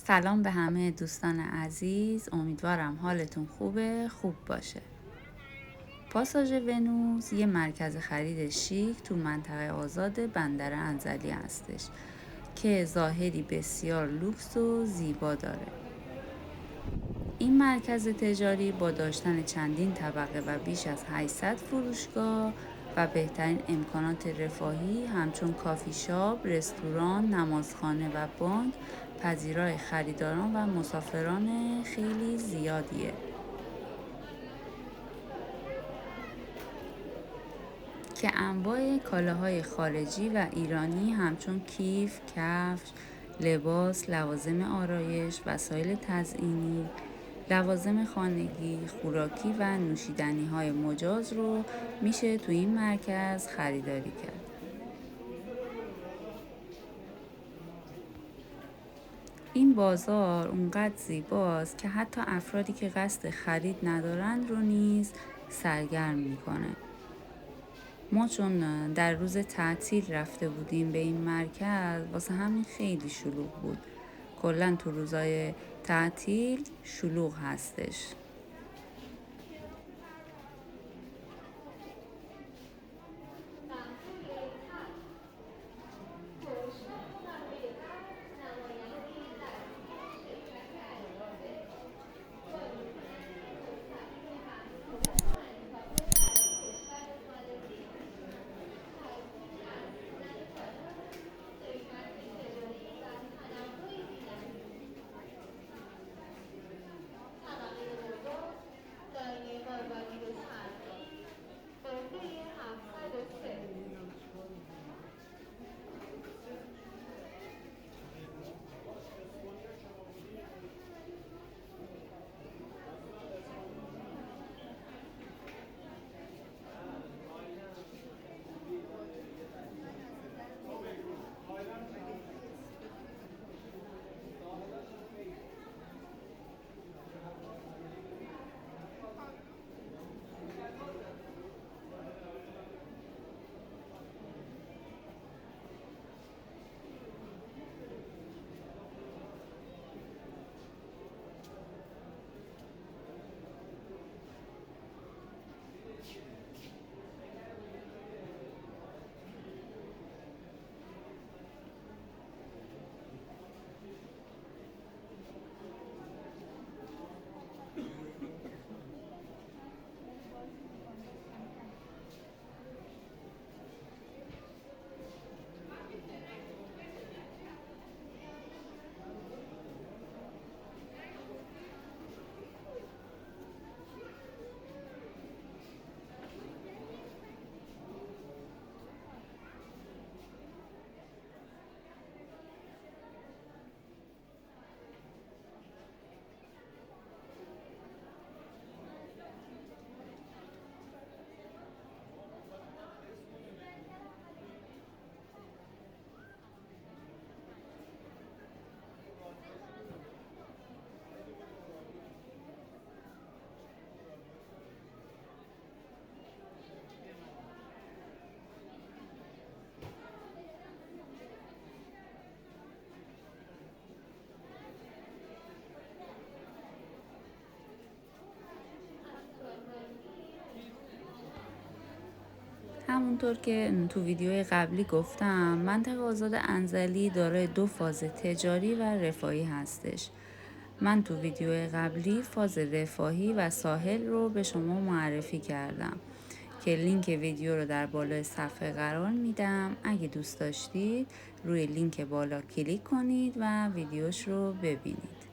سلام به همه دوستان عزیز، امیدوارم حالتون خوب باشه. پاساژ ونوس یه مرکز خرید شیک تو منطقه آزاد بندر انزلی هستش که ظاهری بسیار لوکس و زیبا داره. این مرکز تجاری با داشتن چندین طبقه و بیش از 800 فروشگاه و بهترین امکانات رفاهی همچون کافی شاپ، رستوران، نمازخانه و بانک پذیرای خریداران و مسافران خیلی زیادیه. که انواع کالاهای خارجی و ایرانی همچون کیف، کفش، لباس، لوازم آرایش، وسایل تزئینی، لوازم خانگی، خوراکی و نوشیدنی های مجاز رو میشه تو این مرکز خریداری کرد. این بازار اونقدر زیباست که حتی افرادی که قصد خرید ندارند رو نیز سرگرم میکنه. ما چون در روز تعطیل رفته بودیم به این مرکز، واسه همین خیلی شلوغ بود. کلاً تو روزای تعطیل شلوغ هستش. همونطور که تو ویدیوی قبلی گفتم، منطقه آزاد انزلی دارای 2 فاز تجاری و رفاهی هستش. من تو ویدیوی قبلی فاز رفاهی و ساحل رو به شما معرفی کردم که لینک ویدیو رو در بالای صفحه قرار میدم. اگه دوست داشتید روی لینک بالا کلیک کنید و ویدیوش رو ببینید.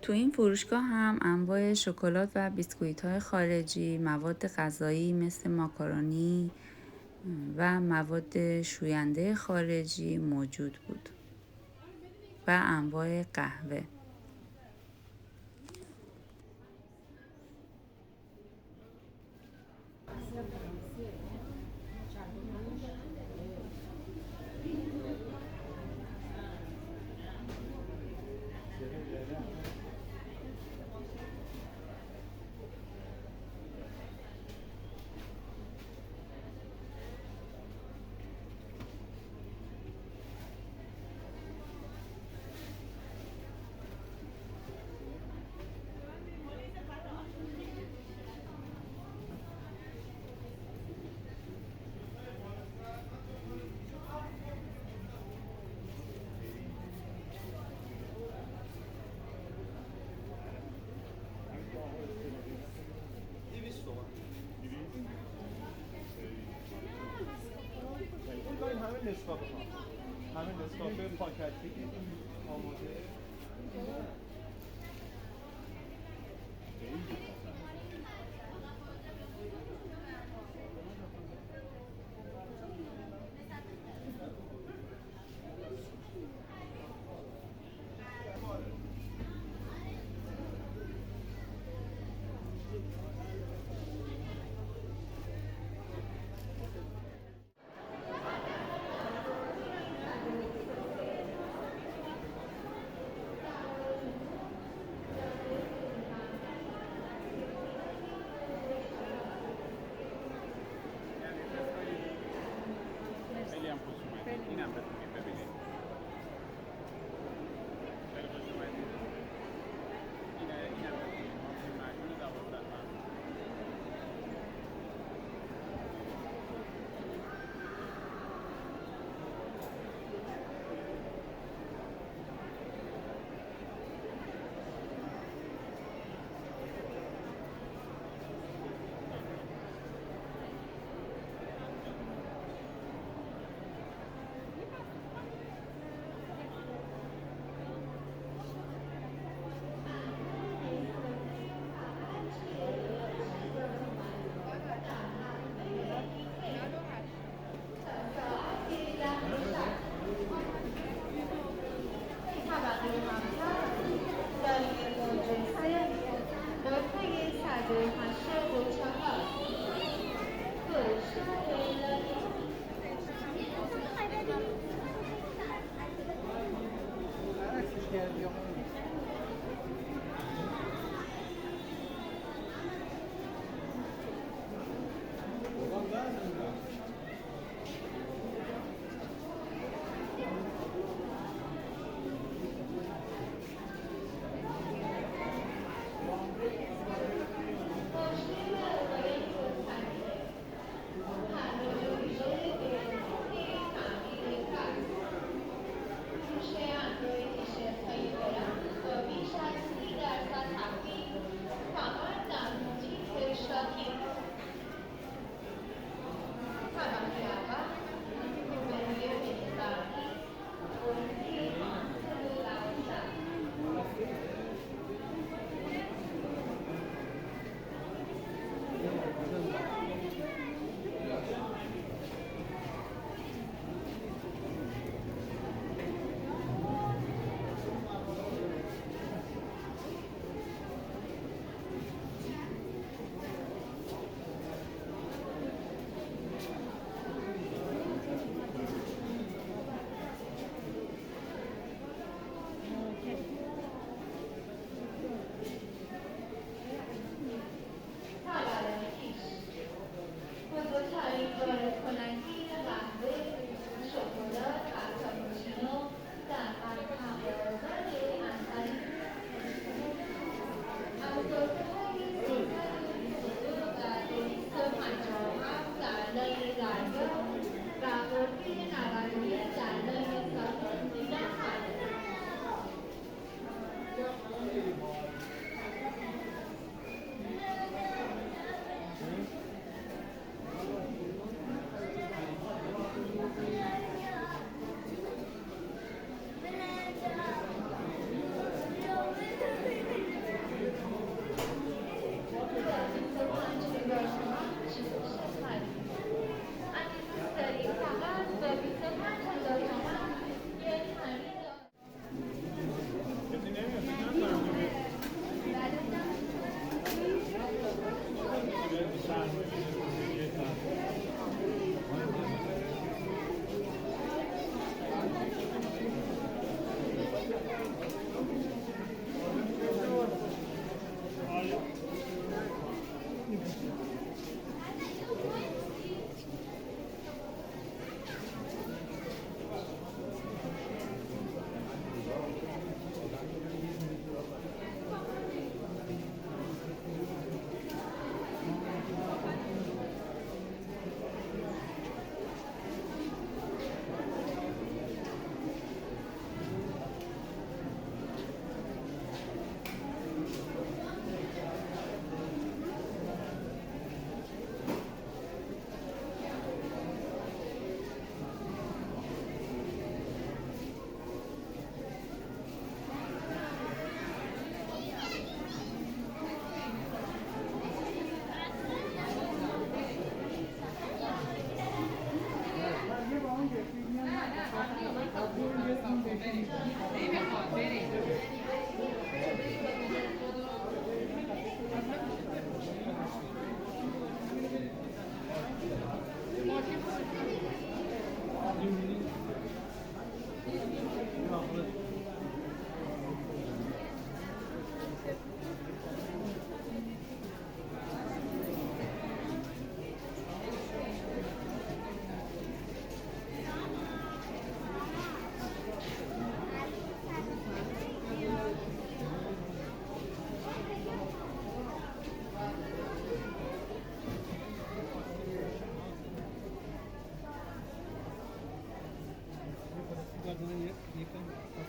تو این فروشگاه هم انواع شکلات و بیسکویت‌های خارجی، مواد غذایی مثل ماکارونی و مواد شوینده خارجی موجود بود و انواع قهوه. همه نسکافه پاکتی آماده.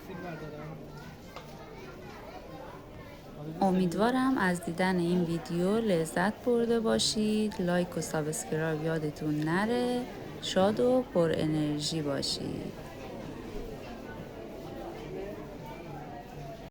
سیب بردارم. امیدوارم از دیدن این ویدیو لذت برده باشید. لایک و سابسکرایب یادتون نره. شاد و پر انرژی باشید.